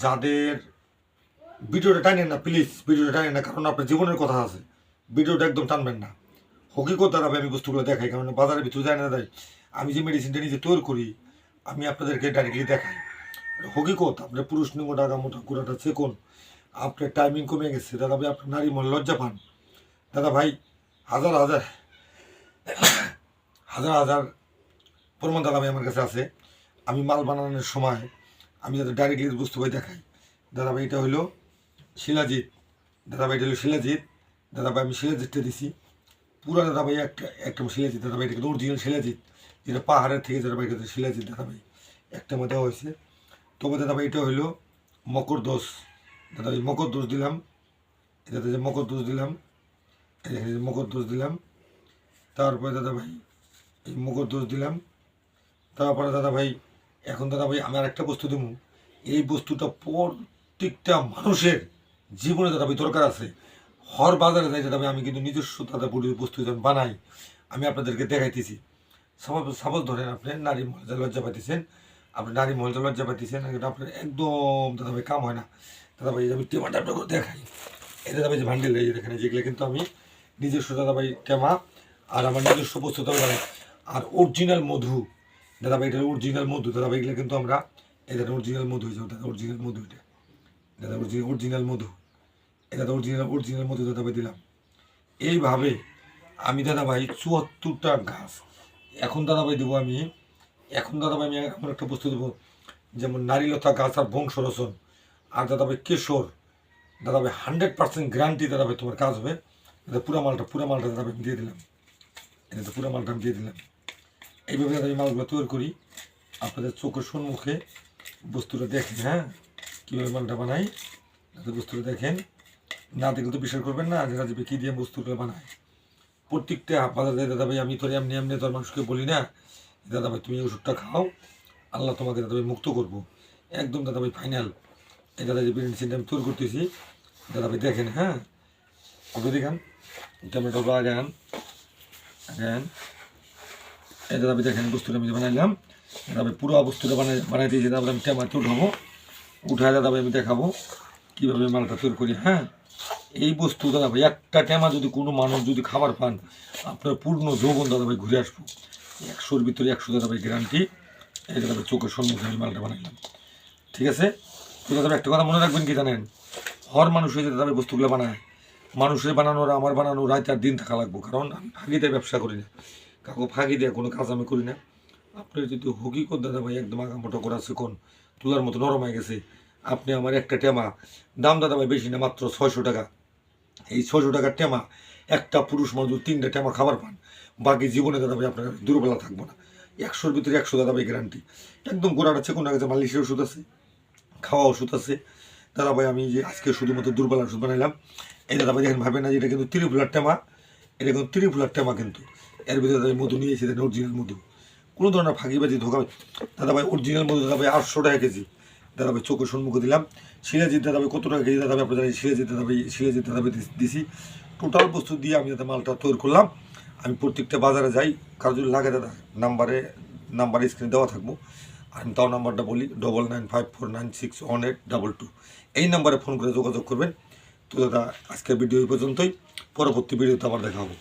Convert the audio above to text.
যাদের ভিডিওটা টানেন না, প্লিজ ভিডিওটা টানেন না, কারণ আপনার জীবনের কথা আছে, ভিডিওটা একদম টানবেন না। হকিকত দ্বারা আমি বস্তুগুলো দেখাই, কারণ বাজারের ভিতরে যায় না দেয়। আমি যে মেডিসিনটা নিজে তৈরি করি আমি আপনাদেরকে ডাইরেক্টলি দেখাই। হকিকত আপনার পুরুষ লিঙ্গ ডাকা মোটা কুড়াটা চেকন, আপনার টাইমিং কমে গেছে দাদা ভাই, আপনার নারী মন লজ্জা পান দাদা ভাই। হাজার হাজার হাজার হাজার প্রমাণ দাদা ভাই আমার কাছে আছে। আমি মাল বানানোর সময় আমি যাতে ডাইরেক্টলি বুঝতে পারি দেখাই। দাদা ভাই এটা হলো শিলাজিৎ, দাদা ভাই এটা হলো শিলাজিৎ, দাদা ভাই আমি শিলাজিৎটা দিছি পুরো দাদা ভাই, একটা একটা শিলাজিৎ দাদা ভাই, এটা কিন্তু অরিজিনাল শিলাজিৎ, যেটা পাহাড়ের থেকে দাদা ভাই এটা শিলাজিৎ দাদা ভাই একটা মধ্যে হয়েছে। তবে দাদা ভাই এটা হইলো মকর দোষ, দাদা ভাই মকর দোষ দিলাম, এটাতে যে মকর দোষ দিলাম, এখানে যে মকর দোষ দিলাম, তারপরে দাদা ভাই এই মকর দোষ দিলাম, তারপরে দাদা ভাই এখন দাদা ভাই আমি আর একটা বস্তু দেবো। এই বস্তুটা প্রত্যেকটা মানুষের জীবনে দাদা ভাই দরকার আছে। হর বাজারে যাই দাদা ভাই আমি কিন্তু নিজস্ব দাদা বস্তু বানাই, আমি আপনাদেরকে দেখাইতেছি। সাপোজ ধরেন আপনি নারী মহিলা লজ্জা পাইতেছেন, আপনি নারী মহিলা লজ্জা পাইতেছেন, আপনার একদম দাদা ভাই কাম হয় না। দাদা ভাই আমি টেমাটা আপনাকে দেখাই, এই দাদা ভাই যে ভান্ডেল এই দেখেন, যেগুলো কিন্তু আমি নিজস্ব দাদা ভাই টেমা আর আমার নিজস্ব বস্তু দাদা। আর অরিজিনাল মধু দাদা ভাই, এটা অরিজিনাল মধু দাদা ভাই, এগুলো কিন্তু আমরা এটা অরিজিনাল মধু হয়েছে দাদা, অরিজিনাল মধু এটা দাদা, অরিজিনাল মধু, এটা অরিজিনাল মধু দাদা ভাই দিলাম। এইভাবে আমি দাদা ভাই ৭৪টা গাছ এখন দাদা ভাই দেবো আমি। এখন দাদা ভাই আমি এমন একটা বস্তু দেবো যেমন নারীলতা গাছ আর বংশ রচন আর দাদা ভাই কেশর দাদা ভাই 100% গ্যারান্টি দাদা ভাই তোমার কাজ হবে। দাদা পুরা মালটা দাদা ভাই আমি দিয়ে দিলাম, এটা তো পুরা মালটা আমি দিয়ে দিলাম। এইভাবে দাদা আমি মালগুলো তৈরি করি, আপনাদের চোখের সম্মুখে বস্তুটা দেখেন। হ্যাঁ, কীভাবে মালটা বানাই দাদা, বস্তুটা দেখেন, না দেখলে তো বিশ্বাস করবেন না যে রাজীবে কী দিয়ে বস্তুগুলো বানায়। প্রত্যেকটা বাজার যায় দাদা ভাই, আমি তোর এমনি এমনি তোর মানুষকে বলি না দাদা ভাই তুমি ওষুধটা খাও, আল্লাহ তোমাকে দাদা ভাই মুক্ত করবো একদম দাদা ভাই ফাইনাল। এই দাদা যে মেডিসিনটা আমি তৈরি করতেছি দাদা ভাই দেখেন। হ্যাঁ, ওকে দেখান, টমেটো আগান আগান, এই দাদা ভাই দেখেন বস্তুটা আমি বানাইলাম দাদা ভাই, পুরো বস্তুটা বানাই দিয়েছি দাদা আমি টেমাতে উঠাবো, উঠায় দাদা ভাই আমি দেখাবো কীভাবে মালটা তৈরি করি। হ্যাঁ, এই বস্তু দাদা ভাই একটা টেমা যদি কোনো মানুষ যদি খাবার পান আপনার পূর্ণ যৌবন দাদা ভাই ঘুরে আসবো, 100-র ভিতরে 100 দাদা ভাই গ্যারান্টি। এই দাদা ভাই চোখের সম্মুখে আমি মালটা বানাইলাম, ঠিক আছে। তো দাদা ভাই একটা কথা মনে রাখবেন কি জানেন, হর মানুষ হয়ে দাদা ভাই বস্তুগুলো বানায়, মানুষের বানানোর আমার বানানো রাত আর দিন থাকা লাগবো, কারণ আমি ফাঁকি দিয়ে ব্যবসা করি না, কাউকে ফাঁকি দিয়ে কোনো কাজ আমি করি না। আপনার যদি হকিকত দাদা ভাই একদম আগামোটো করা শিখুন, তুলার মতো নরম হয়ে গেছে, আপনি আমার একটা টেমা দাম দাদা ভাই বেশি না, মাত্র 600 টাকা। এই 600 টাকার টেমা একটা পুরুষ মানুষ 3টা টেমা খাবার পান, বাকি জীবনে দাদা ভাই আপনার দুর্বলা থাকবো না। 100-র ভিতরে 100 দাদা ভাই গ্যারান্টি, একদম গোড়াটা চেকুন গেছে, মালিশের ওষুধ আছে, খাওয়া ওষুধ আছে দাদা ভাই। আমি যে আজকে শুধুমাত্র দুর্বল ওষুধ বানাইলাম। এই দাদা ভাই দেখেন ভাবেন না যে এটা কিন্তু ত্রিফুলার টেমা, এটা কিন্তু ত্রিফুলার টেমা, কিন্তু এর ভিতরে দাদা মধু নিয়েছি, দেখেন অরিজিনাল মধু, কোনো ধরনের ফাঁকিবাজি ধোকা দাদা ভাই। অরিজিনাল মধু দাদা ভাই 800 টাকা কেজি দাদা ভাই, চোখের সম্মুখে দিলাম। শিলাজিৎ দাদা ভাই কত টাকা কেজি দাদা ভাই আপনার জানেন, শিলাজিৎ দাদা ভাই দিছি। টোটাল বস্তু দিয়ে আমি দাদা মালটা তৈরি করলাম। আমি প্রত্যেকটা বাজারে যাই, কারো যদি লাগে দাদা নাম্বারে স্ক্রিনে দেওয়া থাকবো। আমি তাও নাম্বারটা বলি 9954961822, এই নাম্বারে ফোন করে যোগাযোগ করবেন। তো দাদা আজকের ভিডিও এই পর্যন্তই, পরবর্তী ভিডিওতে আবার দেখা হবে।